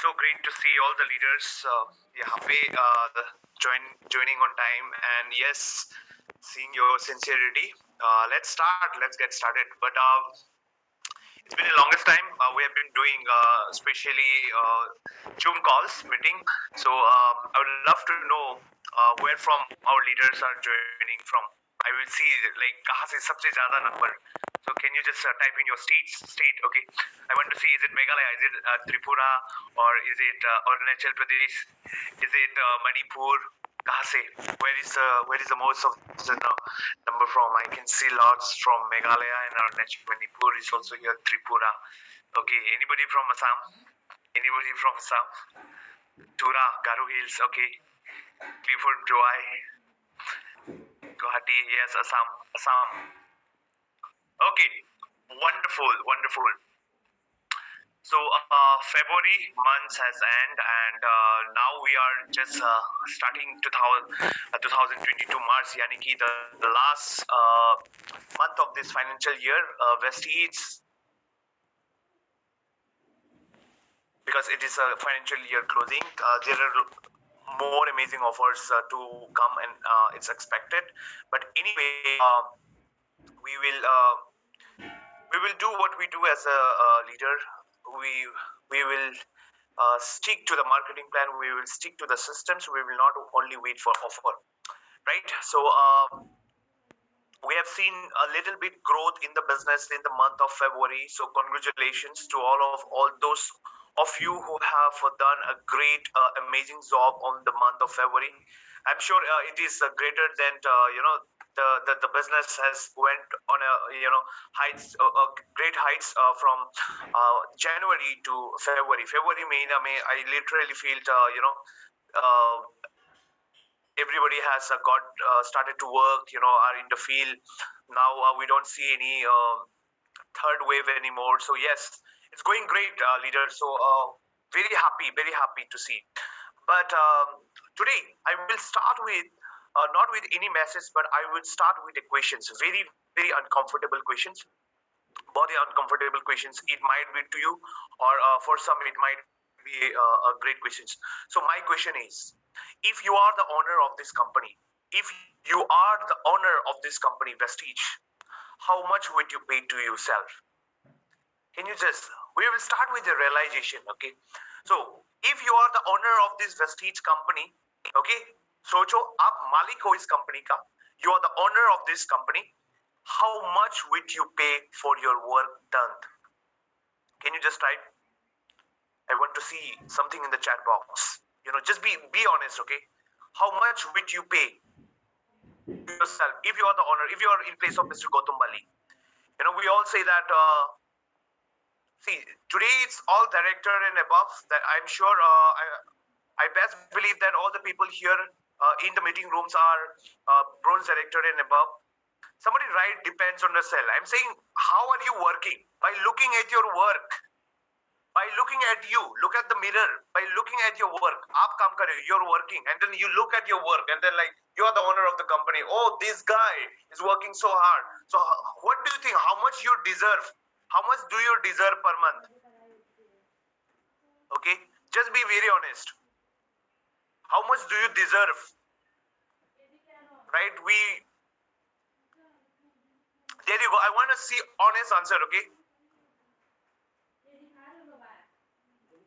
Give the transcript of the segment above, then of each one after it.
so great to see all the leaders यहाँ पे joining on time, and yes, seeing your sincerity. Let's get started. But it's been the longest time we have been doing especially Zoom calls meeting. So I would love to know where from our leaders are joining from. I will see like कहाँ से सबसे ज़्यादा number. So can you just type in your state? Okay. I want to see, is it Meghalaya, is it Tripura, or is it Arunachal Pradesh, is it Manipur? कहाँ से? Where is the most of the number from? I can see lots from Meghalaya and Arunachal. Manipur is also here. Tripura. Okay. Anybody from Assam? Anybody from Assam? Tura, Garo Hills. Okay. Clifford, Joy, Guwahati. Yes, Assam. Okay. Wonderful. So February month has ended, and now we are just starting 2022 March, yani ki the last month of this financial year. Vestige, because it is a financial year closing, there are more amazing offers to come, and it's expected. But anyway, we will do what we do as a leader. We will stick to the marketing plan. We will stick to the systems. We will not only wait for offer, right? So we have seen a little bit growth in the business in the month of February. So congratulations to all those of you who have done a great, amazing job on the month of February. I'm sure it is greater than the business has went on a heights, great heights from January to February. February, May, I literally feel everybody has got started to work, are in the field now. We don't see any third wave anymore. So yes, it's going great, leader. So very happy to see. But today I will start with not with any message, but I will start with the questions. Very uncomfortable questions. Very uncomfortable questions. It might be to you, or for some it might be a great questions. So my question is, if you are the owner of this company, if you are the owner of this company, Vestige, how much would you pay to yourself? Can you just, we will start with the realization, okay? So if you are the owner of this Vestige company, okay, सोचो आप मालिक हो इस company का, you are the owner of this company, how much would you pay for your work done? Can you just type? I want to see something in the chat box. Just be honest, okay? How much would you pay yourself if you are the owner, if you are in place of Mr. Gautam Bali? We all say that, see, today it's all director and above, that I'm sure, I best believe that all the people here in the meeting rooms are bronze director and above. Somebody write depends on the cell. I'm saying, how are you working? By looking at your work. By looking at you, look at the mirror. By looking at your work, aap kaam kar rahe ho, you're working, and then you look at your work, and then like you are the owner of the company. Oh, this guy is working so hard. So what do you think? How much you deserve? How much do you deserve per month? Okay, just be very honest. How much do you deserve? Right? There you go. I want to see honest answer. Okay.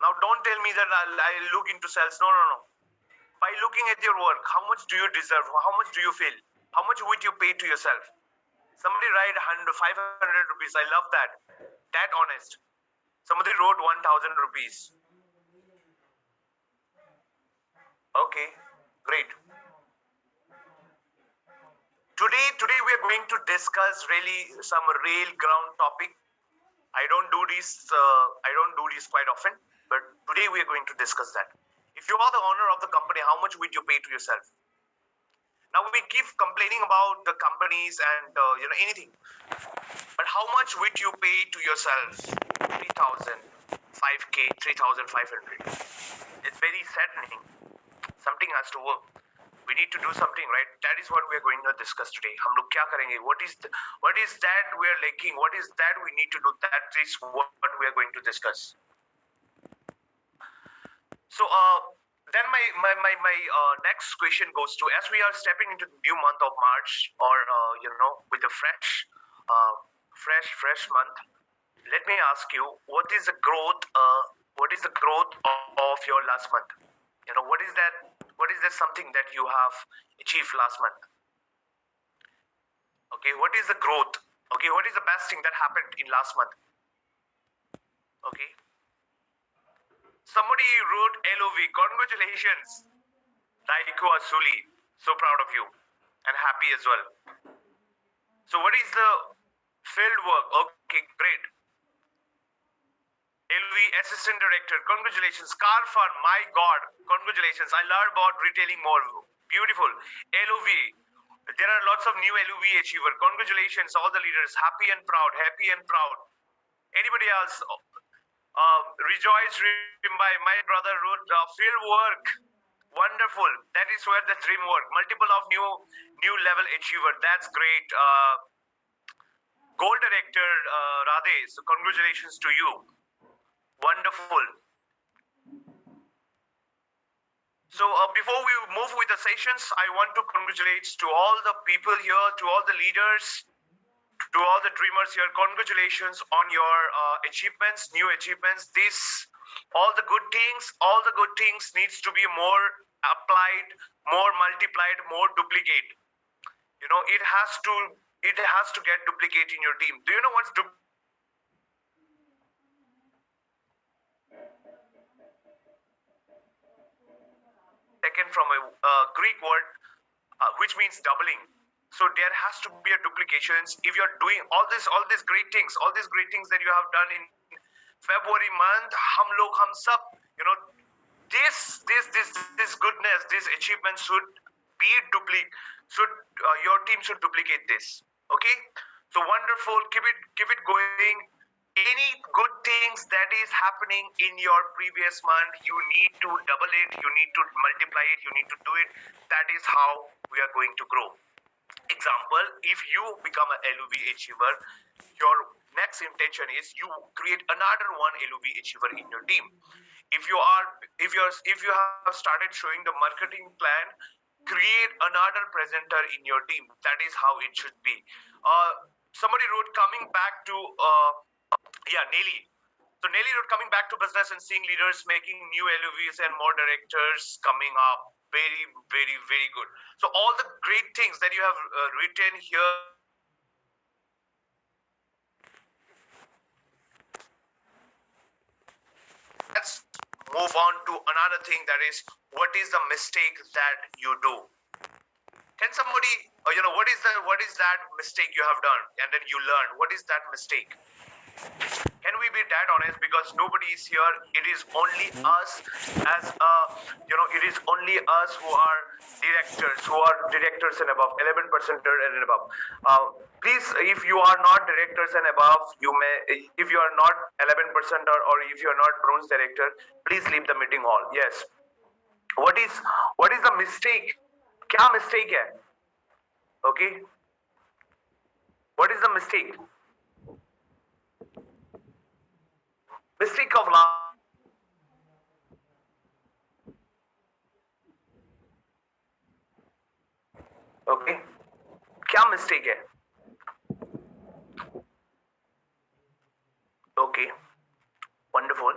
Now, don't tell me that I'll look into sales. No. By looking at your work, how much do you deserve? How much do you feel? How much would you pay to yourself? Somebody write 500 rupees. I love that. That honest. Somebody wrote 1,000 rupees. Okay, great. Today we are going to discuss really some real ground topic. I don't do this quite often, but today we are going to discuss that. If you are the owner of the company, how much would you pay to yourself? Now we keep complaining about the companies and anything, but how much would you pay to yourself? 3,000, 5K, 3,500. It's very saddening. Something has to work. We need to do something, right? That is what we are going to discuss today. हम लोग क्या करेंगे? What is that we are lacking? What is that we need to do? That is what we are going to discuss. Then my next question goes to, as we are stepping into the new month of March, or with a uh, fresh month. Let me ask you, what is the growth? What is the growth of your last month? What is that? What is that something that you have achieved last month? Okay, what is the growth? Okay, what is the best thing that happened in last month? Okay, somebody wrote LOV. Congratulations, Raiko Asuli. So proud of you and happy as well. So, what is the field work? Okay, great. LV Assistant Director, congratulations. Car Fun, my God, congratulations. I learned about retailing more. Beautiful. LOV, there are lots of new LOV achiever. Congratulations, all the leaders. Happy and proud, happy and proud. Anybody else? Rejoice, Rimbai, my brother wrote field work. Wonderful. That is where the dream work. Multiple of new level achiever. That's great. Gold director, Radhe. So congratulations to you. Wonderful. So before we move with the sessions, I want to congratulate to all the people here, to all the leaders, to all the dreamers here. Congratulations on your achievements, new achievements. All the good things needs to be more applied, more multiplied, more duplicate. It has to get duplicate in your team. Do you know what's taken from a Greek word, which means doubling? So there has to be a duplications. If you're doing all these great things that you have done in February month, hum sab, this goodness, this achievement should be your team should duplicate this. Okay, so wonderful. Keep it going. Any good things that is happening in your previous month, you need to double it, you need to multiply it, you need to do it. That is how we are going to grow. Example, if you become a LUV achiever, your next intention is you create another one LUV achiever in your team. If you have started showing the marketing plan, create another presenter in your team. That is how it should be. Somebody wrote, coming back to Nelly. So Nelly wrote, coming back to business and seeing leaders making new LUVs and more directors coming up. Very, very, very good. So all the great things that you have written here. Let's move on to another thing, that is, what is the mistake that you do? Can somebody, what is that mistake you have done and then you learn? What is that mistake? Can we be that honest? Because nobody is here. It is only us it is only us who are directors and above, 11% and above. Please, if you are not directors and above, if you are not 11% or if you are not bronze director, please leave the meeting hall. Yes. What is the mistake? क्या mistake है? Okay. What is the mistake? Mistake of last. Okay. क्या mistake है? Okay. Wonderful.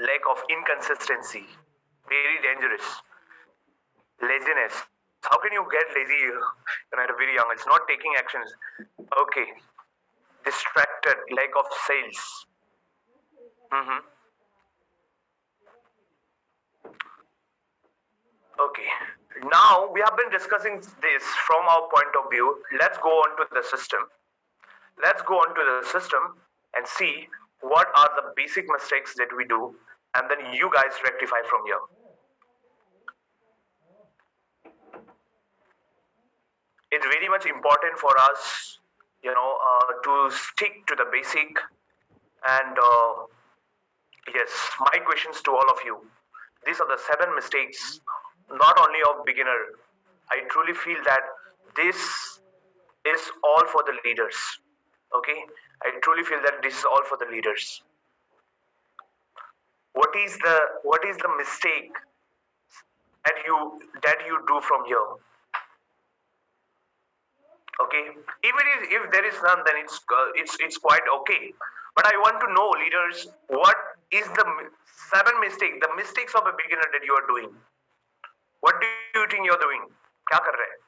Lack of inconsistency. Very dangerous. Laziness. How can you get lazy when you're very young? It's not taking actions. Okay. Distracted. Lack of sales. Okay. Now we have been discussing this from our point of view. Let's go on to the system. Let's go on to the system and see what are the basic mistakes that we do, and then you guys rectify from here. It's very much important for us, to stick to the basic. And yes, my questions to all of you. These are the 7 mistakes, not only of beginner. I truly feel that this is all for the leaders. Okay, I truly feel that this is all for the leaders. What is the mistake that you do from here? Okay, even if there is none, then it's quite okay. But I want to know, leaders, what is the seven mistake, the mistakes of a beginner that you are doing? What do you think you're doing? क्या कर रहे हैं?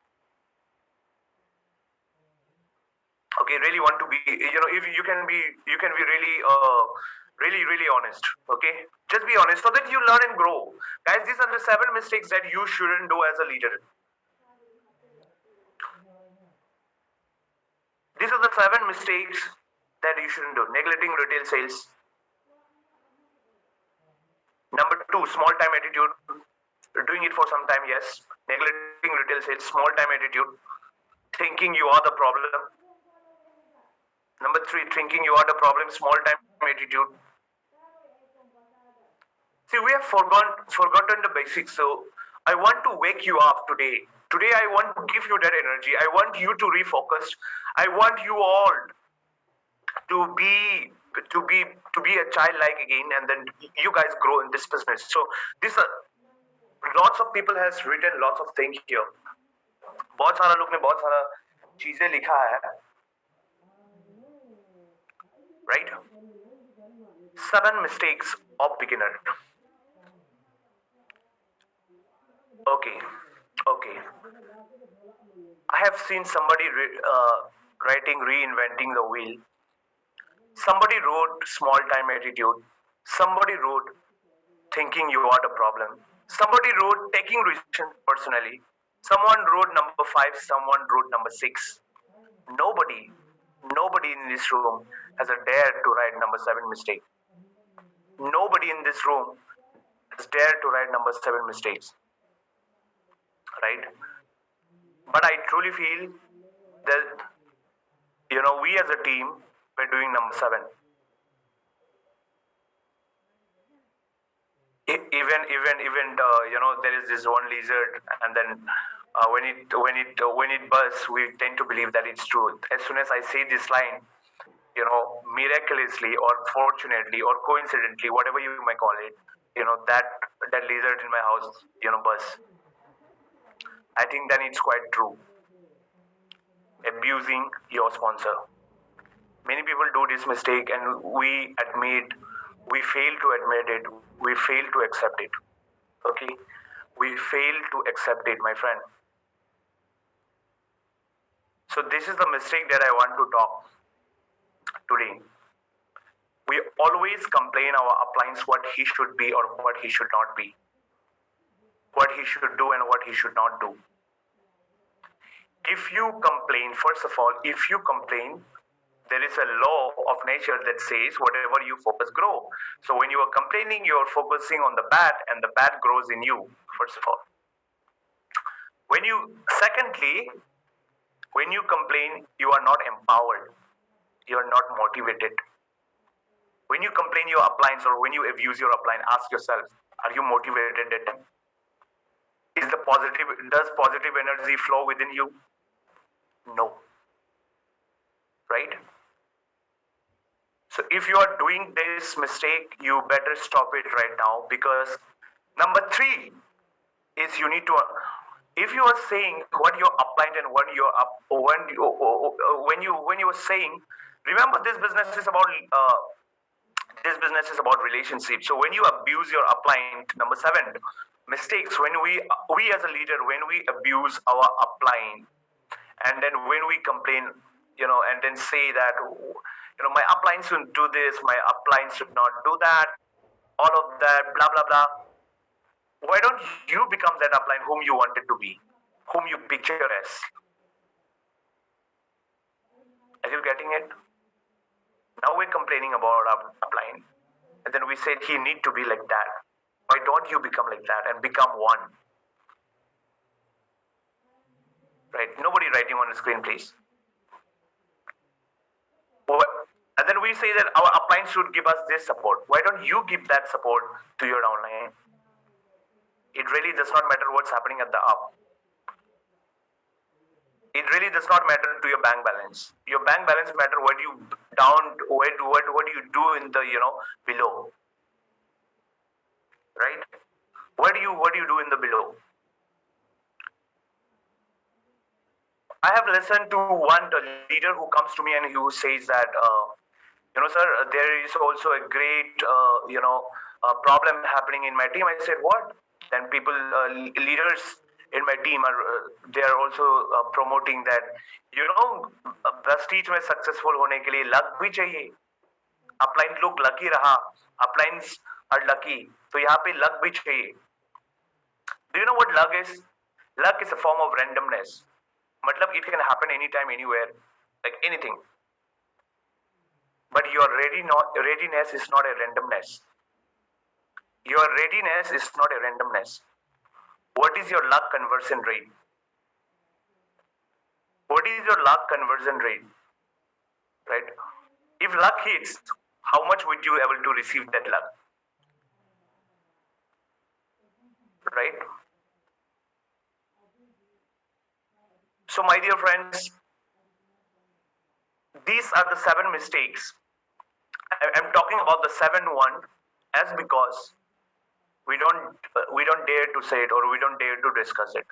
Okay, really want to be, if you can be really really honest. Okay, just be honest so that you learn and grow. Guys, these are the seven mistakes that you shouldn't do as a leader. These are the seven mistakes that you shouldn't do. Neglecting retail sales. Number two, small time attitude. Doing it for some time, yes. Neglecting retail sales, small time attitude. Thinking you are the problem. Number three, thinking you are the problem, small time attitude. See, we have forgotten the basics. So I want to wake you up today. Today I want to give you that energy. I want you to refocus. I want you all to be a childlike again, and then you guys grow in this business. So this lots of people has written lots of things here. बहुत सारा लोग ने बहुत सारा चीजें लिखा है, right? Seven mistakes of beginner. Okay, okay. I have seen somebody writing reinventing the wheel. Somebody wrote small time attitude. Somebody wrote thinking you are the problem. Somebody wrote taking rejection personally. Someone wrote number five. Someone wrote number six. Nobody, nobody in this room has a dare to write number seven mistake. Nobody in this room has dared to write number seven mistakes, right? But I truly feel that we as a team we're doing number seven. Even there is this one lizard, and then when it bursts, we tend to believe that it's true. As soon as I say this line, miraculously or fortunately or coincidentally, whatever you may call it, that lizard in my house, bursts. I think then it's quite true. Abusing your sponsor. Many people do this mistake, and we fail to admit it, we fail to accept it. Okay, we fail to accept it, my friend. So this is the mistake that I want to talk today. We always complain our uplines what he should be or what he should not be, what he should do and what he should not do. If you complain, first of all, if you complain, there is a law of nature that says whatever you focus grow. So when you are complaining, you are focusing on the bad, and the bad grows in you, first of all. Secondly, when you complain, you are not empowered, you are not motivated. When you complain your uplines or when you abuse your upline, ask yourself, are you motivated at them? Does positive energy flow within you? No. Right? So if you are doing this mistake, you better stop it right now, because number three is you need to, if you are saying what your upline and what your up when you are saying, remember this business is about relationship. So when you abuse your upline, number seven mistakes, when we as a leader, when we abuse our upline, and then when we complain, and then say that my upline should do this, my upline should not do that, all of that, blah blah blah. Why don't you become that upline whom you wanted to be, whom you picture as? Are you getting it? Now we're complaining about our upline, and then we said he need to be like that. Why don't you become like that and become one? Right? Nobody writing on the screen, please. And then we say that our upline should give us this support. Why don't you give that support to your downline? It really does not matter what's happening at the up. It really does not matter to your bank balance. Your bank balance matter what you do in the below. right? What do you do in the below? I have listened to one leader who comes to me and who says that, sir, there is also a great, problem happening in my team. I said, what? Then people, leaders in my team are, they are also promoting that, prestige में successful होने के लिए luck भी चाहिए. Upline लोग lucky रहा, uplines are lucky, तो यहाँ पे luck भी चाहिए. Do you know what luck is? Luck is a form of randomness. Matlab, it can happen anytime, anywhere, like anything. But your readiness is not a randomness. Your readiness is not a randomness. What is your luck conversion rate? What is your luck conversion rate? Right? If luck hits, how much would you able to receive that luck? Right? So, my dear friends, these are the 7 mistakes. I'm talking about the 7 as because we don't dare to say it, or we don't dare to discuss it.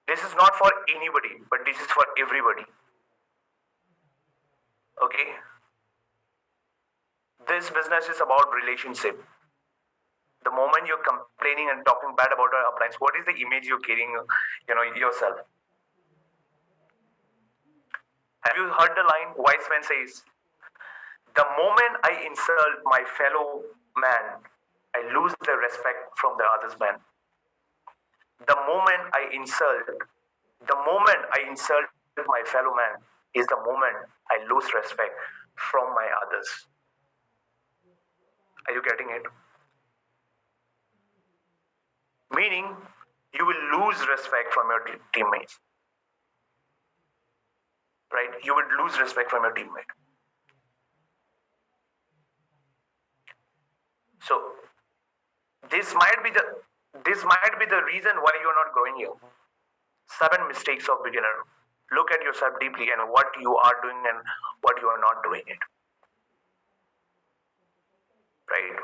This is not for anybody, but this is for everybody. Okay? This business is about relationship. The moment you're complaining and talking bad about our appliance, what is the image you're carrying, yourself? Have you heard the line? Wise man says, "The moment I insult my fellow man, I lose the respect from the other's man." The moment I insult my fellow man is the moment I lose respect from my others. Are you getting it? Meaning, you will lose respect from your teammates. Right? You would lose respect from your teammate. So this might be the reason why you're not growing here. 7 mistakes of beginner. Look at yourself deeply and what you are doing and what you are not doing it. Right?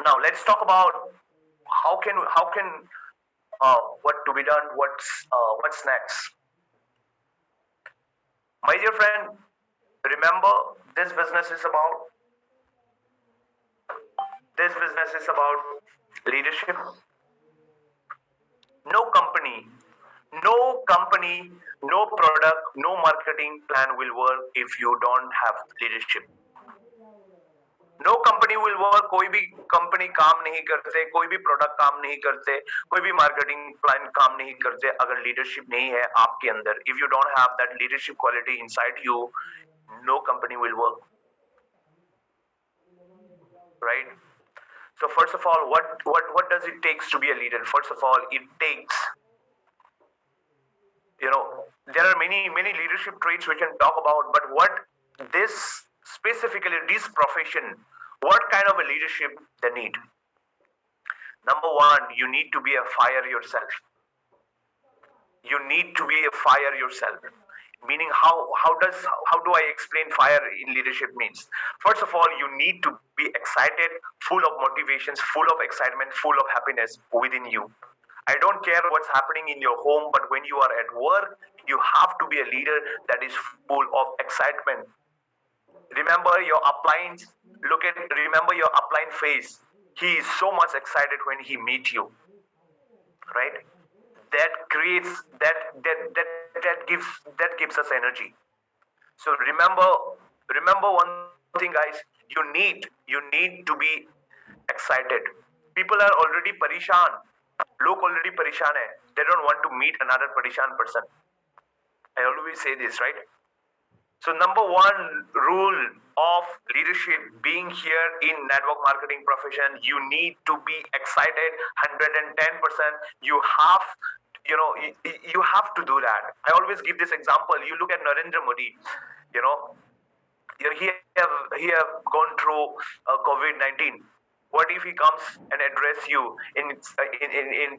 Now let's talk about how can what to be done, what's next. My dear friend, remember this business is about leadership. No company, no product, no marketing plan will work if you don't have leadership. No company will work. कोई भी company काम नहीं करते, कोई भी product काम नहीं करते, कोई भी मार्केटिंग प्लान काम नहीं करते अगर लीडरशिप नहीं है आपके अंदर. If you don't have that leadership quality inside you, no company will work. Right? So first of all, what does it takes to be a leader? First of all, it takes, there are many leadership traits we can talk about, but what this specifically this profession, what kind of a leadership they need? Number one, you need to be a fire yourself. You need to be a fire yourself. Meaning, how do I explain fire in leadership means? First of all, you need to be excited, full of motivations, full of excitement, full of happiness within you. I don't care what's happening in your home, but when you are at work, you have to be a leader that is full of excitement. Remember your uplines. Remember your upline face. He is so much excited when he meets you, right? That creates that gives us energy. So remember one thing, guys. You need to be excited. People are already parishan. लोग already parishan hai. They don't want to meet another parishan person. I always say this, right? So number one rule of leadership being here in network marketing profession, you need to be excited 110%. You have to do that. I always give this example. You look at Narendra Modi, he have gone through COVID-19. What if he comes and address you in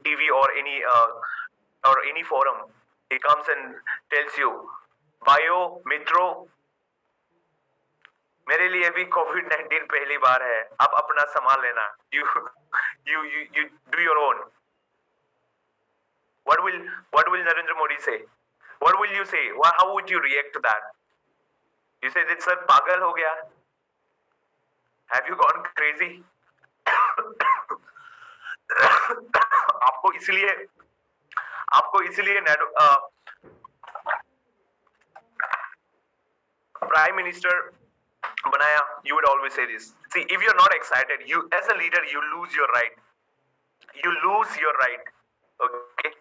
TV or any forum? He comes and tells you, Bayo, Mitro, मेरे लिए भी कोविड-19 पहली बार है, आप अपना संभाल लेना, you do your own. What will what will Narendra Modi say? What will you say? How would you react to that? You say that sir पागल हो गया, have you gone crazy? आपको इसलिए आपको इसलिए प्राइम मिनिस्टर बनाया. You would always say this. See, if you're not excited, you as a leader, you lose your right. You lose your right. Okay.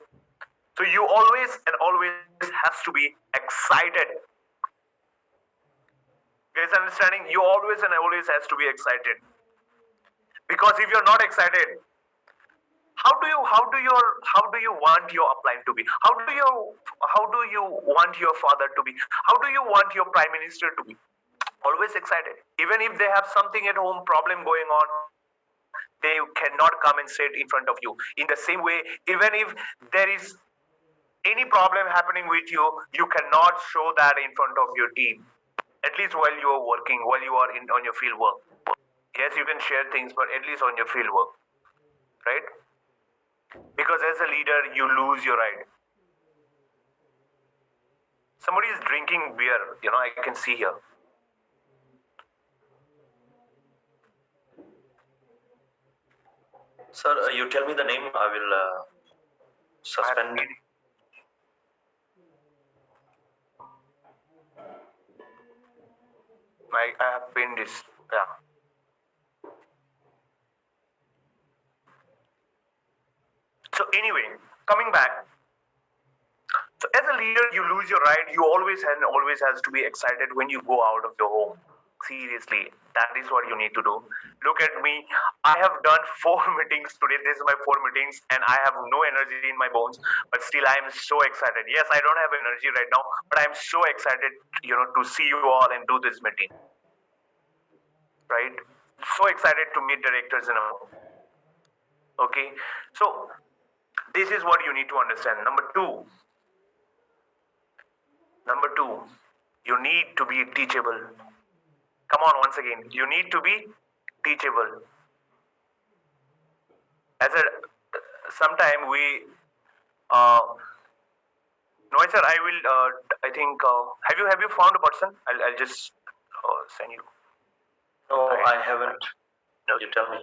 So you always and always has to be excited. Guys, understanding? You always and always has to be excited. Because if you're not excited, how do you want your upline to be? How do you want your father to be? How do you want your prime minister to be? Always excited. Even if they have something at home problem going on, they cannot come and sit in front of you. In the same way, even if there is any problem happening with you, you cannot show that in front of your team. At least while you are working, while you are on your field work. Yes, you can share things, but at least on your field work, right? Because as a leader, you lose your right. Somebody is drinking beer, I can see here. Sir, you tell me the name, I will suspend. I have pinned this. Yeah. So anyway, coming back. So as a leader, you lose your right. You always has to be excited when you go out of your home. Seriously, that is what you need to do. Look at me. I have done 4 meetings today. This is my 4 meetings, and I have no energy in my bones. But still, I am so excited. Yes, I don't have energy right now, but I am so excited, to see you all and do this meeting. Right? So excited to meet directors and all. Okay. So this is what you need to understand. Number two, you need to be teachable. Come on, once again, you need to be teachable. As a sometime we, no sir, I will. I think. Have you found a person? I'll just send you. No, I haven't. No, you tell me.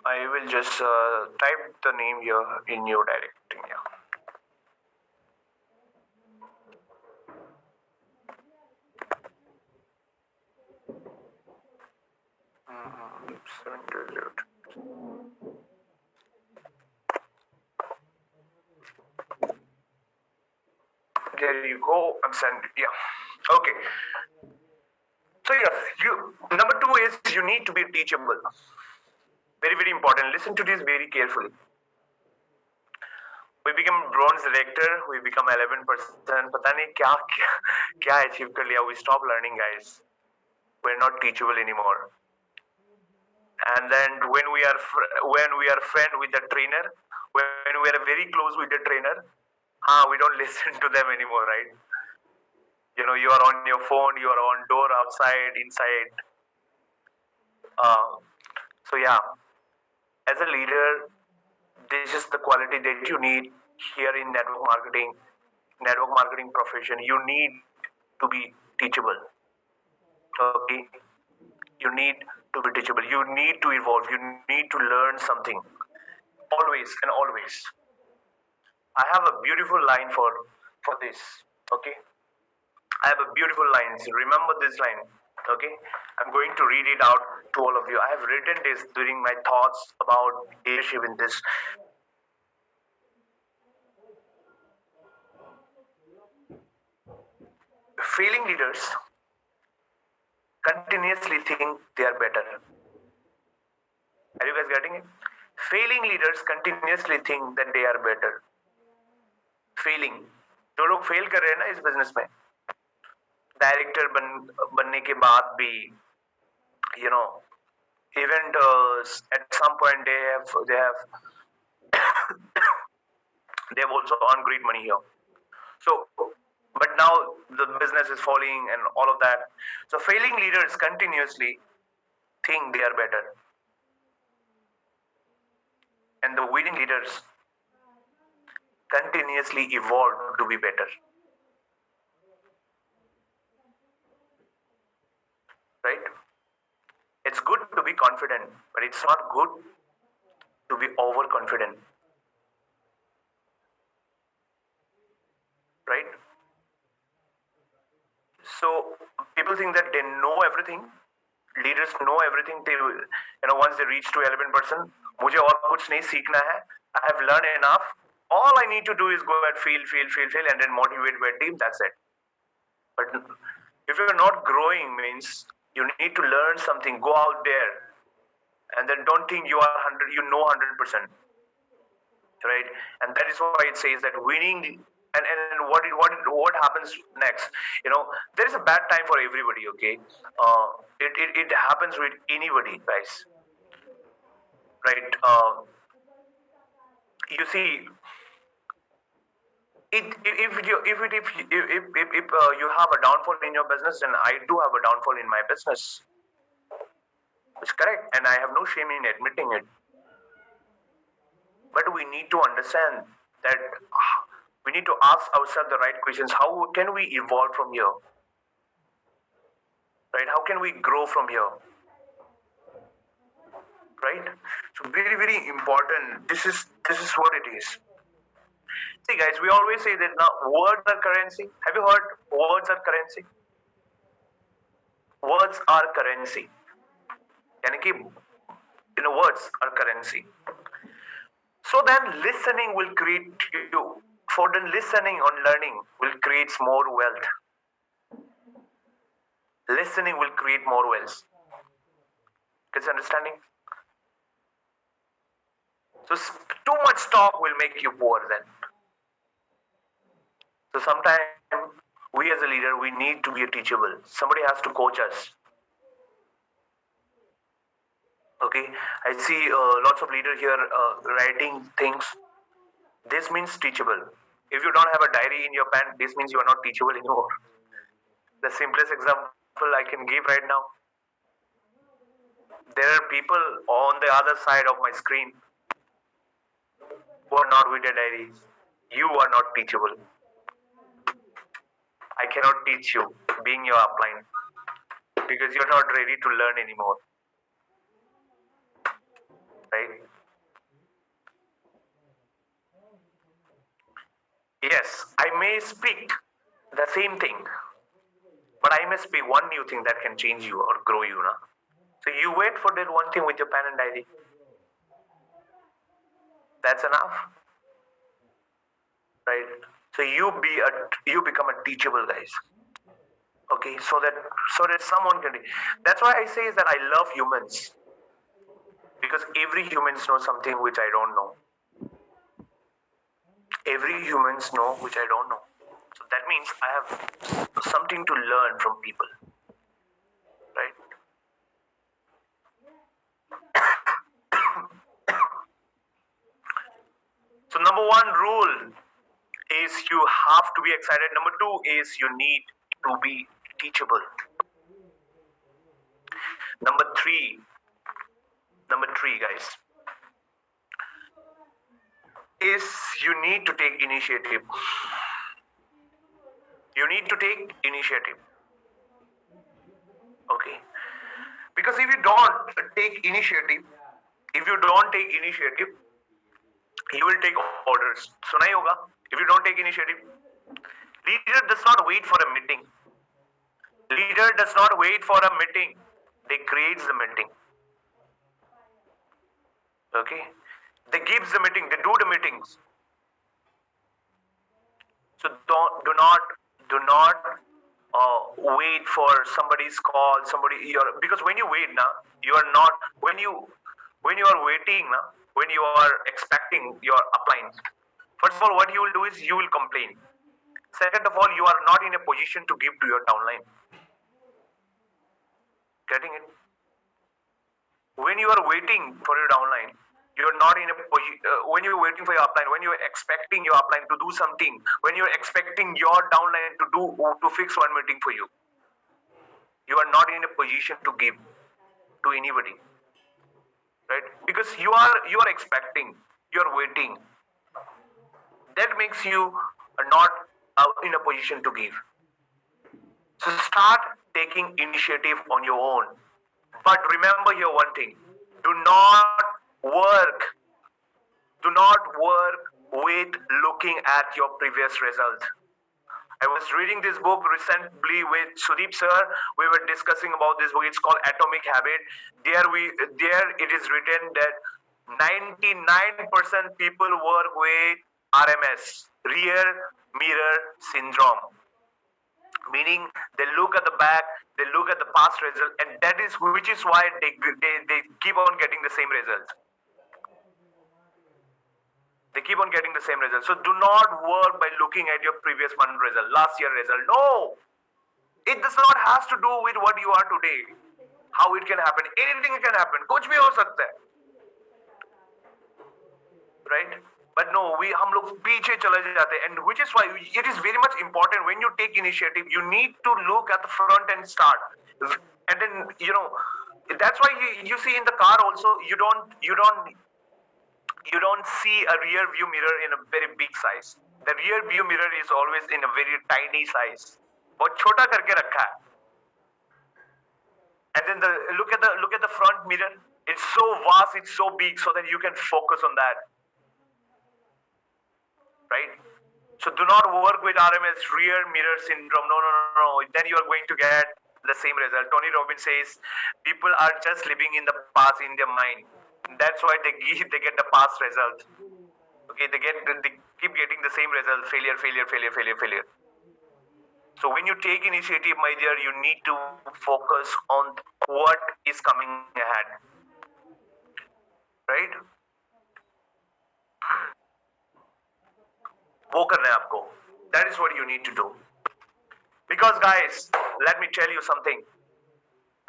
I will just type the name here in your directing. Yeah. There you go. I'm sending. Yeah. Okay. So yes, number two is you need to be teachable. Very, very important. Listen to this very carefully. We become bronze director, we become 11%. पता नहीं क्या achieve कर लिया. We stop learning, guys. We're not teachable anymore. And then when we are friend with the trainer, when we are very close with the trainer, we don't listen to them anymore, right? You are on your phone, you are on door, outside, inside. So yeah, as a leader, this is the quality that you need here in network marketing profession. You need to be teachable. Okay, you need to be teachable. You need to evolve. You need to learn something always and always. I have a beautiful line for this. Okay, I have a beautiful line. So remember this line. Okay, I'm going to read it out to all of you. I have written this during my thoughts about leadership in this. Failing leaders continuously think they are better. Are you guys getting it? Failing leaders continuously think that they are better. Failing. जो लोग fail कर रहे हैं ना इस business में, director बनने के बाद भी, even at some point they have also earned great money here. So but now the business is falling and all of that. So failing leaders continuously think they are better, and the winning leaders continuously evolve to be better, right? It's good to be confident, but it's not good to be overconfident, right? So people think that they know everything. Leaders know everything. They, once they reach to 11%, मुझे और कुछ नहीं सीखना है. I have learned enough. All I need to do is go and feel, and then motivate my team. That's it. But if you're not growing, means you need to learn something. Go out there, and then don't think you are 100. You know 100%, right? And that is why it says that winning. And what happens next? There is a bad time for everybody. Okay, it happens with anybody, guys. Right? You see, if you have a downfall in your business, then I do have a downfall in my business. It's correct, and I have no shame in admitting it. But we need to understand that we need to ask ourselves the right questions. How can we evolve from here? Right? How can we grow from here? Right? So very, very important. This is what it is. See, guys, we always say that now words are currency. Have you heard words are currency? Words are currency. यानी कि words are currency. So then listening will create you. For then listening on learning will create more wealth. Listening will create more wealth. Kids understanding? So too much talk will make you poor then. So sometimes we as a leader, we need to be teachable. Somebody has to coach us. Okay, I see lots of leaders here writing things. This means teachable. If you don't have a diary in your pen, this means you are not teachable anymore. The simplest example I can give right now. There are people on the other side of my screen who are not with their diaries. You are not teachable. I cannot teach you being your upline because you're not ready to learn anymore. Right? Yes, I may speak the same thing, but I may speak one new thing that can change you or grow you. Na? So you wait for that one thing with your pen and diary. That's enough. Right? So you become a teachable guys. Okay, so that someone can. That's why I say is that I love humans because every humans knows something which I don't know. Every humans know which I don't know. So that means I have something to learn from people. Right? So number one rule is you have to be excited. Number two is you need to be teachable. Number three, guys, is you need to take initiative. You need to take initiative. Okay. Because if you don't take initiative, you will take orders. So nahi hoga. If you don't take initiative, leader does not wait for a meeting. Leader does not wait for a meeting. They create the meeting. Okay? They give the meeting. They do the meetings. So do not wait for somebody's call. Because when you wait now, you are not when you are waiting now, when you are expecting your upline. First of all, what you will do is you will complain. Second of all, you are not in a position to give to your downline. Getting it? When you are waiting for your downline, You're not in a when you're waiting for your upline, when you're expecting your upline to do something, when you're expecting your downline to fix one meeting for you, you are not in a position to give to anybody, right? Because you are expecting, you're waiting. That makes you not in a position to give. So start taking initiative on your own. But remember here one thing: do not work do not work with looking at your previous result. I was reading this book recently with Sudeep sir. We were discussing about this book. It's called Atomic Habit. There it is written that 99% people work with RMS, rear mirror syndrome. Meaning they look at the back, they look at the past result, and that is which is why they keep on getting the same result. They keep on getting the same result. So do not work by looking at your previous month result, last year result. No, it does not has to do with what you are today. How it can happen? Anything can happen. कुछ भी हो सकता है, right? But no, हम लोग पीछे चले जाते हैं, and which is why it is very much important when you take initiative. You need to look at the front and start, and then that's why you see in the car also you don't see a rear view mirror in a very big size. The rear view mirror is always in a very tiny size. बहुत छोटा करके रखा है. And then look at the front mirror. It's so vast, it's so big, so that you can focus on that, right? So do not work with RMS, rear mirror syndrome. No, no, no, no. Then you are going to get the same result. Tony Robbins says people are just living in the past in their mind. That's why they get the past result. Okay, they keep getting the same result: failure, failure, failure, failure, failure. So when you take initiative, my dear, you need to focus on what is coming ahead, right? वो करना है आपको. That is what you need to do. Because guys, let me tell you something.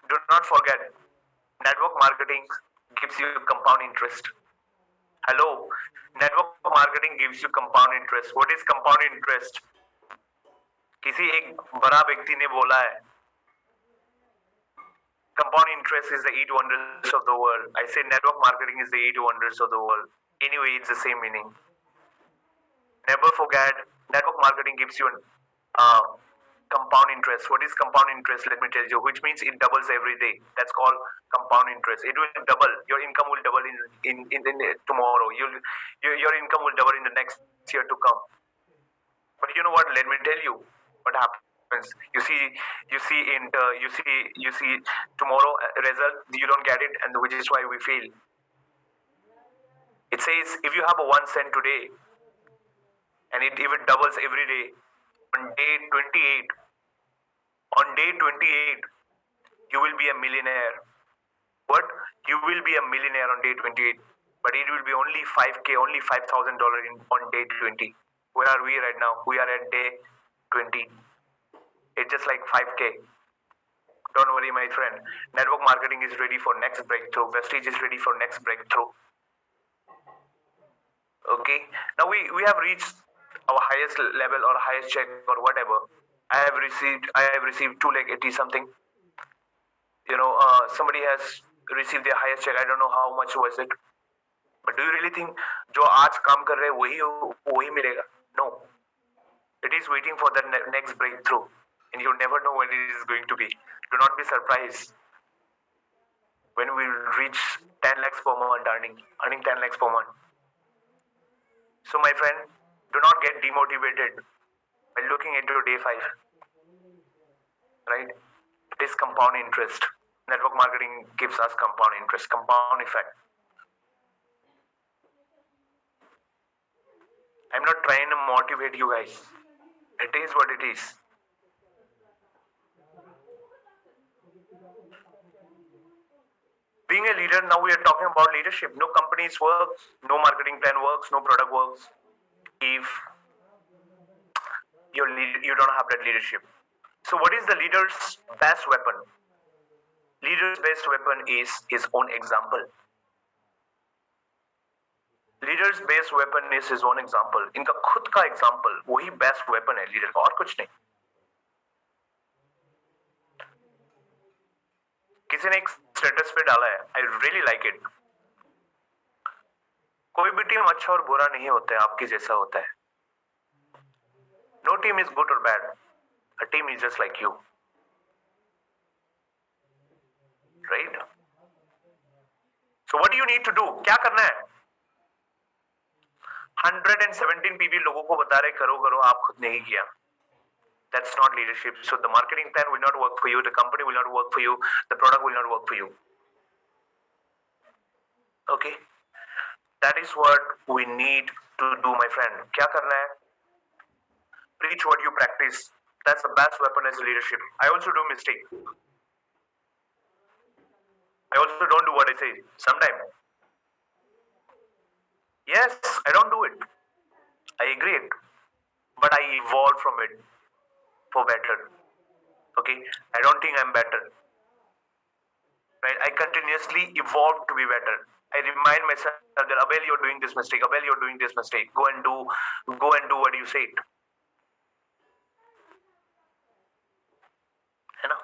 Do not forget, network marketing gives you compound interest. Hello, network marketing gives you compound interest. What is compound interest? किसी एक बड़ा व्यक्ति ने बोला है, compound interest is the 8 wonders of the world. I say network marketing is the 8 wonders of the world. Anyway, it's the same meaning. Never forget, network marketing gives you compound interest. What is compound interest? Let me tell you, which means it doubles every day. That's called compound interest. It will double. Your income will double in tomorrow. Your income will double in the next year to come. But you know what? Let me tell you what happens. You see tomorrow result. You don't get it, and which is why we fail. It says if you have a 1 cent today, and if it doubles every day, on day 28, you will be a millionaire. What? You will be a millionaire on day 28, but it will be only 5K, only $5,000 on day 20. Where are we right now? We are at day 20. It's just like 5K. Don't worry, my friend. Network marketing is ready for next breakthrough. Vestige is ready for next breakthrough. Okay. Now we have reached our highest level or highest check or whatever. I have received 280 something. Somebody has received their highest check. I don't know how much was it. But do you really think जो आज काम कर रहे हैं वही मिलेगा? No. It is waiting for the next breakthrough, and you never know when it is going to be. Do not be surprised when we reach 10 lakhs per month earning 10 lakhs per month. So my friend, do not get demotivated by looking at your day 5. Right? It is compound interest. Network marketing gives us compound interest, compound effect. I'm not trying to motivate you guys. It is what it is. Being a leader, now we are talking about leadership. No companies work, no marketing plan works, no product works if you don't have that leadership. So what is the leader's best weapon? Leader's best weapon is his own example. Leaders best weapon is his own example. इनका खुद का example वही best weapon है leader का, और कुछ नहीं. किसी ने एक स्टेटस पे डाला है, आई रियली लाइक इट. कोई भी टीम अच्छा और बुरा नहीं होता है, आपकी जैसा होता है. नो टीम इज गुड और bad, a team is just like you. Right? So what do you need to do? क्या करना है? 117 पीवी लोगों को बता रहे करो करो, आप खुद नहीं किया. That's not leadership. So the marketing plan will not work for you, the company will not work for you, the product will not work for you. Okay? That is what we need to do, my friend. क्या करना है? Preach what you practice. That's the best weapon as a leadership. I also do mistake. I also don't do what I say. Sometimes. Yes, I don't do it. I agree it. But I evolve from it for better. Okay? I don't think I'm better. Right? I continuously evolve to be better. I remind myself that Abel, you're doing this mistake. Abel, you're doing this mistake. Go and do what you said. You know?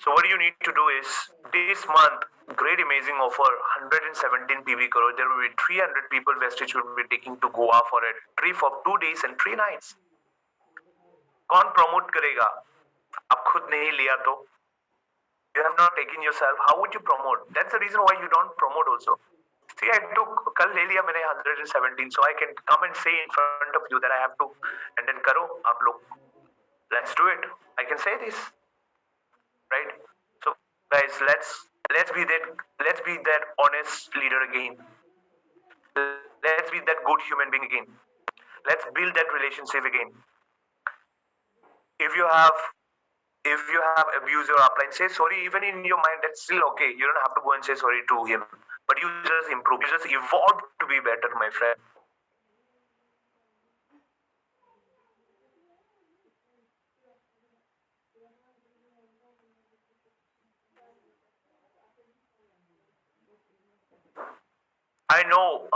So what you need to do is this month, great amazing offer, 117 PV crore. There will be 300 people Vestige will be taking to Goa for a trip of 2 days and 3 nights. कौन promote करेगा? आप खुद नहीं लिया तो? You have not taken yourself. How would you promote? That's the reason why you don't promote also. See, I took कल ले लिया मैंने 117, so I can come and say in front of you that I have to, and then करो आप लोग. Let's do it. I can say this, right? So guys, let's be that honest leader again. Let's be that good human being again. Let's build that relationship again. If you have abused your upline, say sorry. Even in your mind, that's still okay. You don't have to go and say sorry to him. But you just improve. You just evolve to be better, my friend. I know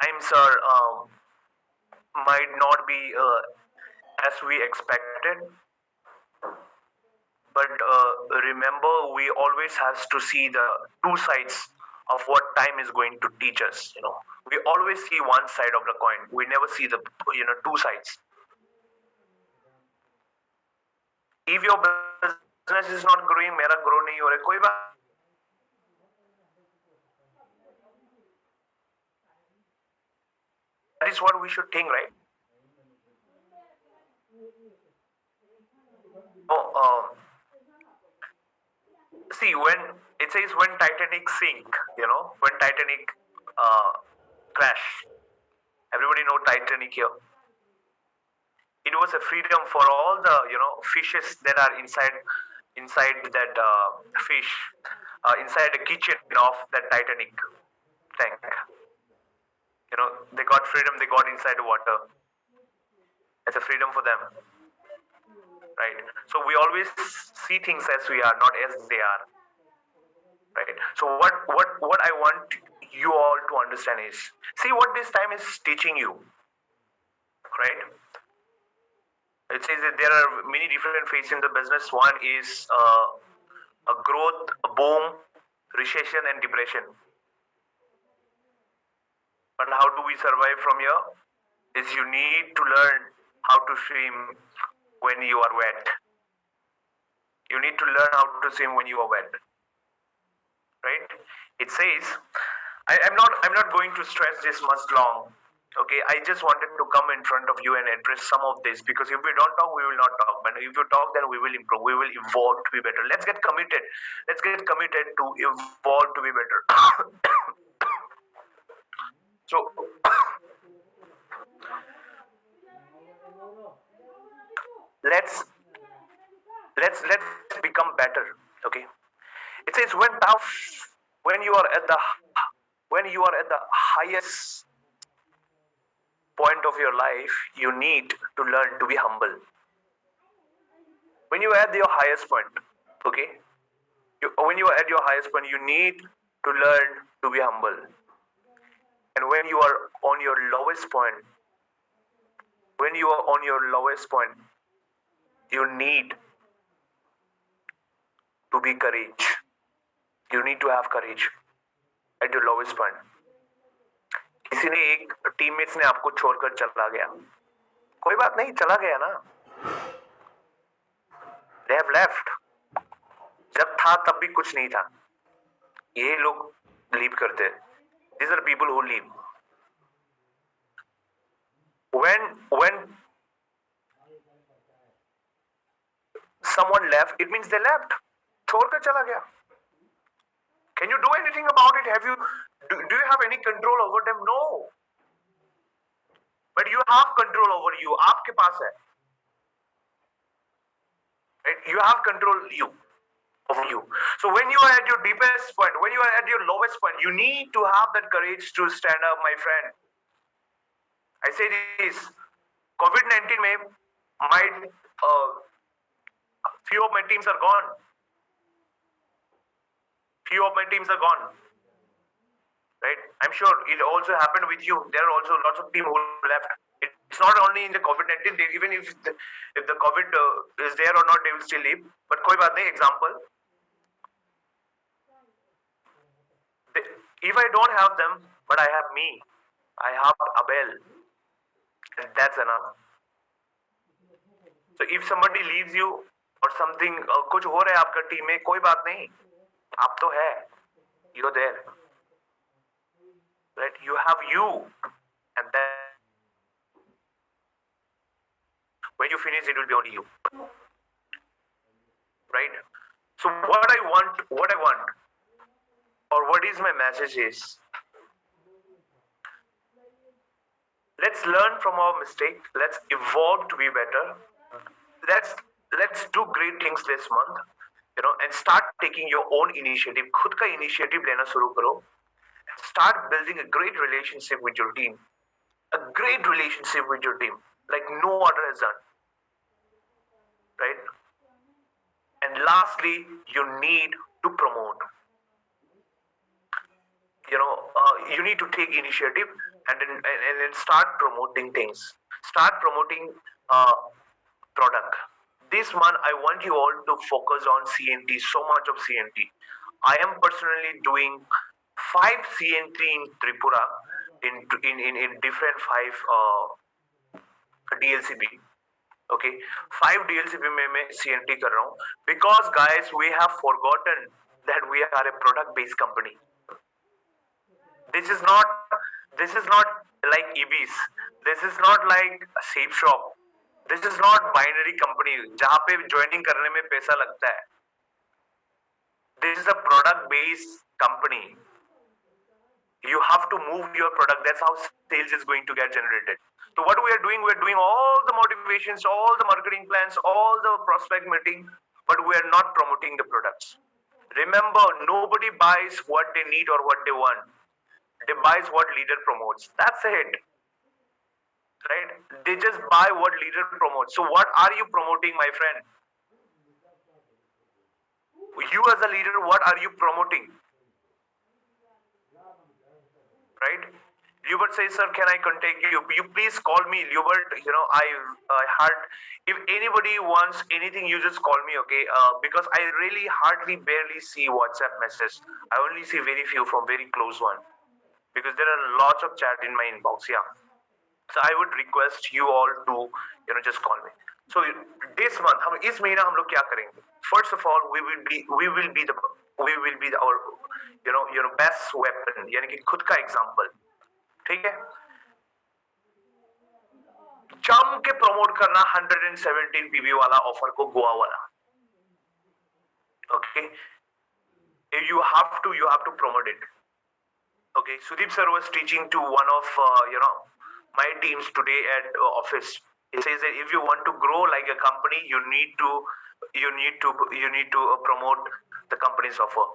times are might not be as we expected, but remember, we always has to see the two sides of what time is going to teach us. We always see one side of the coin. We never see the two sides. If your business is not growing, मेरा grow नहीं हो रहा, कोई बात. That is what we should think, right? Oh, see, when it says when Titanic sink, when Titanic crash, everybody know Titanic here. It was a freedom for all the fishes that are inside that fish, inside the kitchen of that Titanic tank. They got freedom. They got inside the water. It's a freedom for them, right? So we always see things as we are, not as they are, right? So what I want you all to understand is, see what this time is teaching you, right? It says that there are many different phases in the business. One is a growth, a boom, recession, and depression. But how do we survive from here? Is you need to learn how to swim when you are wet. You need to learn how to swim when you are wet. Right? It says, I'm not going to stress this much long. Okay, I just wanted to come in front of you and address some of this, because if we don't talk, we will not talk. But if you talk, then we will improve. We will evolve to be better. Let's get committed. Let's get committed to evolve to be better. So let's become better. Okay. It says when you are at the highest point of your life, you need to learn to be humble. When you are at your highest point, okay, when you are at your highest point, you need to learn to be humble. And when you are on your lowest point, when you are on your lowest point, you need to be courage. You need to have courage at your lowest point. किसी ने एक teammates ने आपको छोड़कर चला गया, कोई बात नहीं, चला गया ना, they have left. जब था तब भी कुछ नहीं था, ये लोग लीव करते हैं. These are people who leave. When someone left, it means they left. छोड़कर चला गया. Can you do anything about it? Do you have any control over them? No. But you have control over you. आपके पास है. Right? You have control over you. So when you are at your deepest point, when you are at your lowest point, you need to have that courage to stand up, my friend. I say this, COVID-19 में few of my teams are gone. Few of my teams are gone. Right? I'm sure it also happened with you. There are also lots of teams who left. It's not only in the COVID-19. Even if the COVID is there or not, they will still leave. But कोई बात नहीं. Example. If I don't have them, but I have me, I have Abel, and that's enough. So if somebody leaves you or something, कुछ हो रहा है आपका team में, कोई बात नहीं. आप तो है. You're there. Right? You have you, and then when you finish, it will be only you. Right? So what I want, or what is my message is, let's learn from our mistake. Let's evolve to be better. Let's do great things this month, and start taking your own initiative. खुद का initiative लेना शुरू करो. Start building a great relationship with your team. A great relationship with your team, like no other has done. Right? And lastly, you need to promote. You need to take initiative and then start promoting things. Start promoting product. This month, I want you all to focus on CNT, so much of CNT. I am personally doing 5 CNT in Tripura in different 5 DLCB. Okay, 5 DLCB में मैं CNT कर रहा हूँ, because guys, we have forgotten that we are a product-based company. This is not like EBs. This is not like a safe shop. This is not binary company जहाँ पे joining करने में पैसा लगता है. This is a product-based company. You have to move your product. That's how sales is going to get generated. So what we are doing all the motivations, all the marketing plans, all the prospect meeting, but we are not promoting the products. Remember, nobody buys what they need or what they want. They buys what leader promotes. That's it. Right? They just buy what leader promotes. So what are you promoting, my friend? You as a leader, what are you promoting? Right? Hubert says, sir, can I contact you? You please call me, Hubert. I heard, if anybody wants anything, you just call me, okay? Because I really hardly barely see WhatsApp messages. I only see very few from very close one. Because there are lots of chat in my inbox, yeah. So I would request you all to, just call me. So this month, इस महीना हम लोग क्या करेंगे? First of all, we will be our best weapon, यानी कि खुद का example. ठीक है? जम के प्रमोट करना 117 PB वाला ऑफर को गोवा वाला. Okay? If you have to promote it. Okay, Sudeep sir was teaching to one of my teams today at office. He says that if you want to grow like a company, you need to promote the company's offer.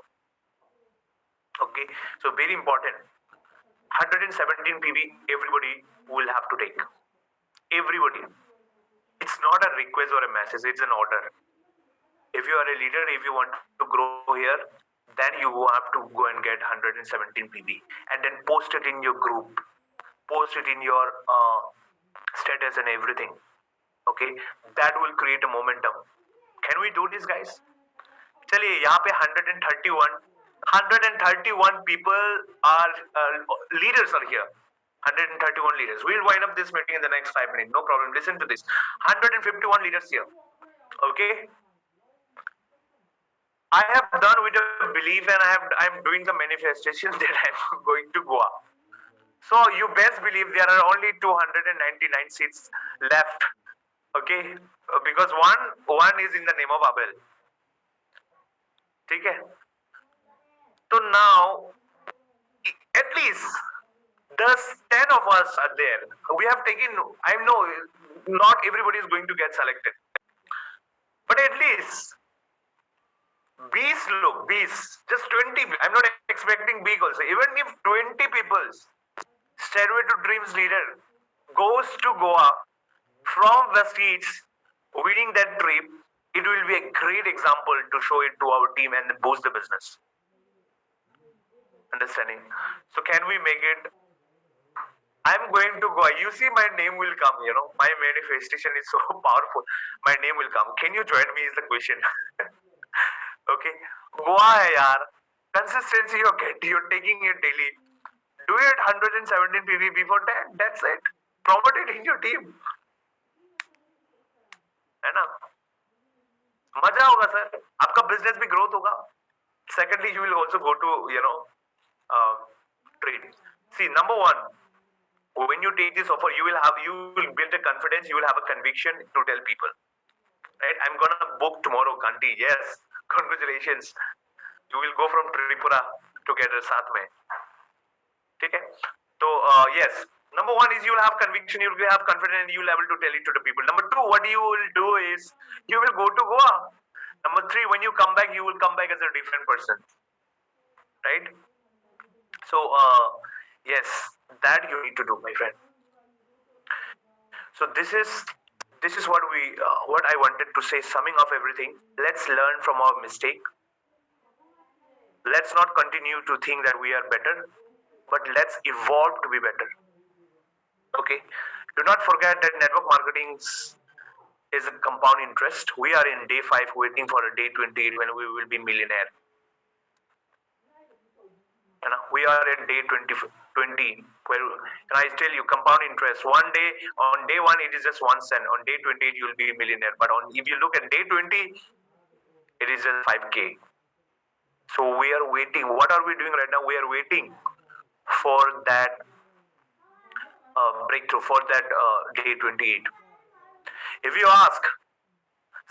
Okay, so very important. 117 PB, everybody will have to take. Everybody. It's not a request or a message, it's an order. If you are a leader, if you want to grow here, then you have to go and get 117 PB and then post it in your group, post it in your status and everything. Okay, that will create a momentum. Can we do this, guys? चलिए यहाँ पे 131 people are leaders are here. 131 leaders. We'll wind up this meeting in the next 5 minutes. No problem. Listen to this. 151 leaders here. Okay. I have done with a belief, and I'm doing the manifestation that I'm going to Goa. So you best believe there are only 299 seats left. Okay, because one is in the name of Abel. ठीक है? So now at least the 10 of us are there. We have taken. I know not everybody is going to get selected, but at least bees, just 20. I'm not expecting big also. Even if 20 people, Stairway to Dreams leader goes to Goa from West East, winning that trip, it will be a great example to show it to our team and boost the business. Understanding? So can we make it? I'm going to Goa. You see, my name will come. My manifestation is so powerful. My name will come. Can you join me? Is the question. Okay, Goa hai yaar. Consistency you're taking it daily. Do it 117 PV before 10. That's it. Promote it in your team. है ना? मजा होगा sir. आपका business भी growth होगा. Secondly, you will also go to trade. See, number one, when you take this offer, you will build a confidence. You will have a conviction to tell people. Right? I'm gonna book tomorrow, Kanti. Yes, congratulations. You will go from Tripura together साथ में. ठीक है? So yes, number one is you will have conviction, you will have confidence, and you will be able to tell it to the people. Number two, what you will do is you will go to Goa. Number three, when you come back, you will come back as a different person. Right? So yes, that you need to do, my friend. So this is what I wanted to say. Summing up everything, let's learn from our mistake. Let's not continue to think that we are better, but let's evolve to be better. Okay, do not forget that network marketing is a compound interest. We are in day 5 waiting for a day 28 when we will be millionaire. We are at day 20 where, and I tell you, compound interest. One day, on day 1 it is just 1 cent. On day 28 you will be a millionaire. But if you look at day 20, it is just 5k. So we are waiting. What are we doing right now? We are waiting for that breakthrough, for that day 28. If you ask,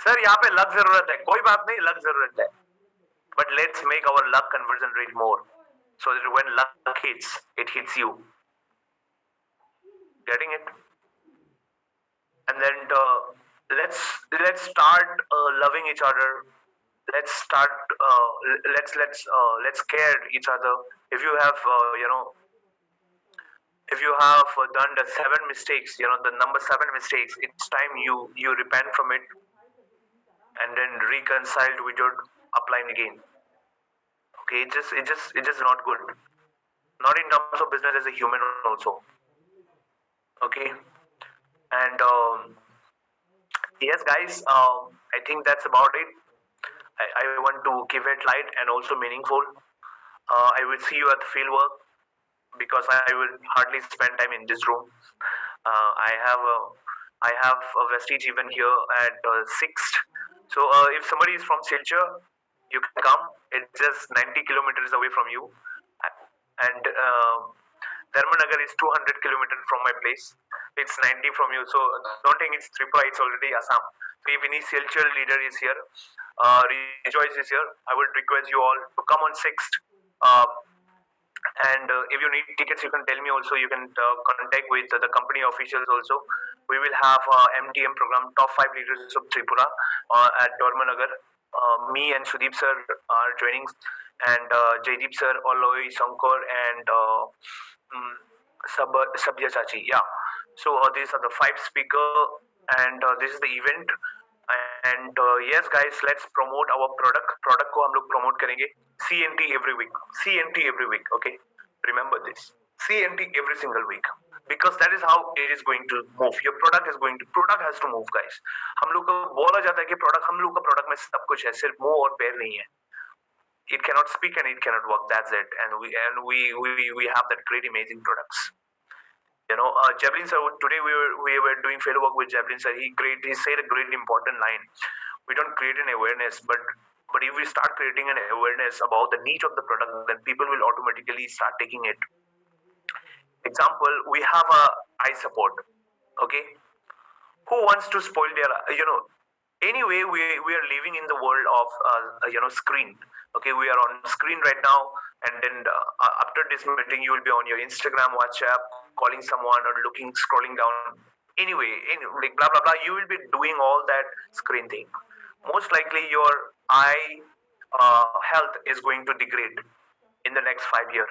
sir, यहाँ पे luck जरूरत है, कोई बात नहीं, luck जरूरत है. But let's make our luck conversion rate more, so that when luck hits, it hits you. Getting it? And then let's start loving each other. Let's start. Let's care each other. If you have if you have done the 7 mistakes, the number 7 mistakes, it's time you repent from it and then reconciled with your upline again. Okay, it's just not good. Not in terms of business, as a human also. Okay, and yes, guys, I think that's about it. I want to keep it light and also meaningful. I will see you at the field work, because I will hardly spend time in this room. I have a vestige even here at 6th. So if somebody is from Silchar, you can come. It's just 90 kilometers away from you. And Dharmanagar is 200 kilometers from my place. It's 90 from you. So don't think it's Tripura, it's already Assam. So if any Silchar leader is here, Rejoice is here, I would request you all to come on 6th. And if you need tickets, you can tell me also. You can contact with the company officials also. We will have MTM program, top 5 leaders of Tripura at Dharmanagar. Me and Sudeep sir are joining, and Jaideep sir, Oloy, Shankar, and Sabya Chachi. Yeah. So these are the 5 speakers, and this is the event. And And yes guys, let's promote our product को हम लोग promote करेंगे CNT every week, CNT every week. Okay, remember this, CNT every single week, because that is how it is going to move. Your product has to move guys. हम लोग को बोला जाता है कि product, हम लोग का product में सब कुछ है, सिर्फ मुंह और पैर नहीं है. It cannot speak and it cannot walk, that's it. And we have that great amazing products. Javelin sir, today we were doing field work with Javelin sir. He said a great important line. We don't create an awareness, but if we start creating an awareness about the need of the product, then people will automatically start taking it. Example, we have a eye support. Okay, who wants to spoil their, anyway, we are living in the world of screen. Okay, we are on screen right now, and then after this meeting you will be on your Instagram, WhatsApp, calling someone or looking, scrolling down. Anyway, like blah blah blah, you will be doing all that screen thing. Most likely your eye health is going to degrade in the next 5 years,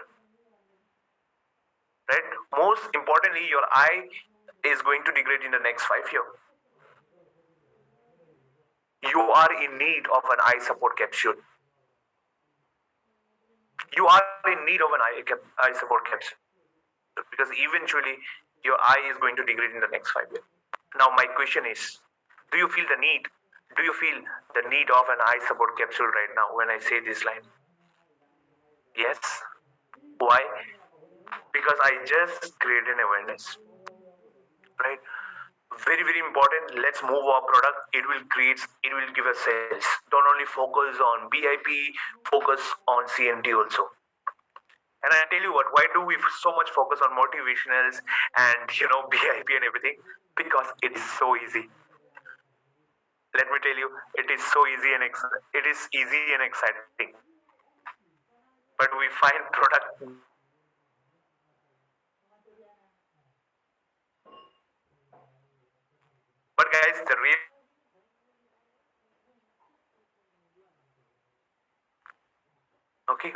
right? Most importantly, your eye is going to degrade in the next 5 years. You are in need of an eye support capsule. You are in need of an eye support capsule, because eventually your eye is going to degrade in the next 5 years. Now my question is, do you feel the need? Do you feel the need of an eye support capsule right now when I say this line? Yes. Why? Because I just created an awareness, right? Very very important. Let's move our product. It will give us sales. Don't only focus on BIP, focus on CNT also. And I tell you what, why do we so much focus on motivationals and BIP and everything? Because it is so easy. Let me tell you, it is so easy and exciting. But we find product. But guys, the real. Okay.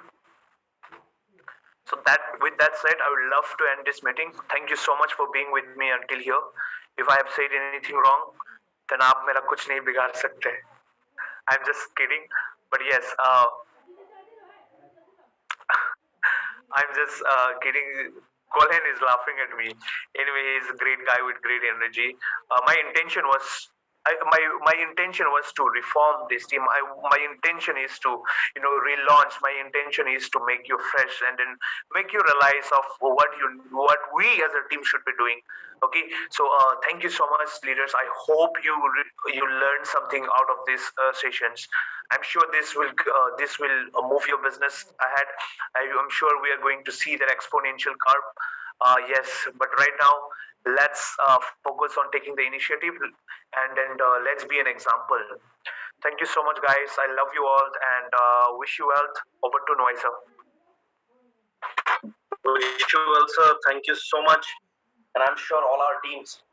So with that said, I would love to end this meeting. Thank you so much for being with me until here. If I have said anything wrong, then आप मेरा कुछ नहीं बिगाड़ सकते. I'm just kidding. But yes, I'm just kidding. Colin is laughing at me. Anyway, he's a great guy with great energy. My intention was. My intention was to reform this team. My intention is to relaunch. My intention is to make you fresh and then make you realize of what we as a team should be doing. Okay, so thank you so much, leaders. I hope you learn something out of these sessions. I'm sure this will move your business ahead. I'm sure we are going to see that exponential curve. Yes, but right now let's focus on taking the initiative, and then let's be an example. Thank you so much, guys. I love you all and wish you health. Over to Noisa. Wish you well, sir. Thank you so much. And I'm sure all our teams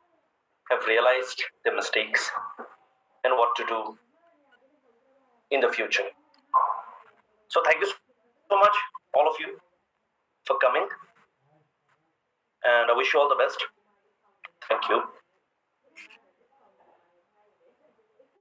have realized their mistakes and what to do in the future. So thank you so much, all of you, for coming. And I wish you all the best. Thank you.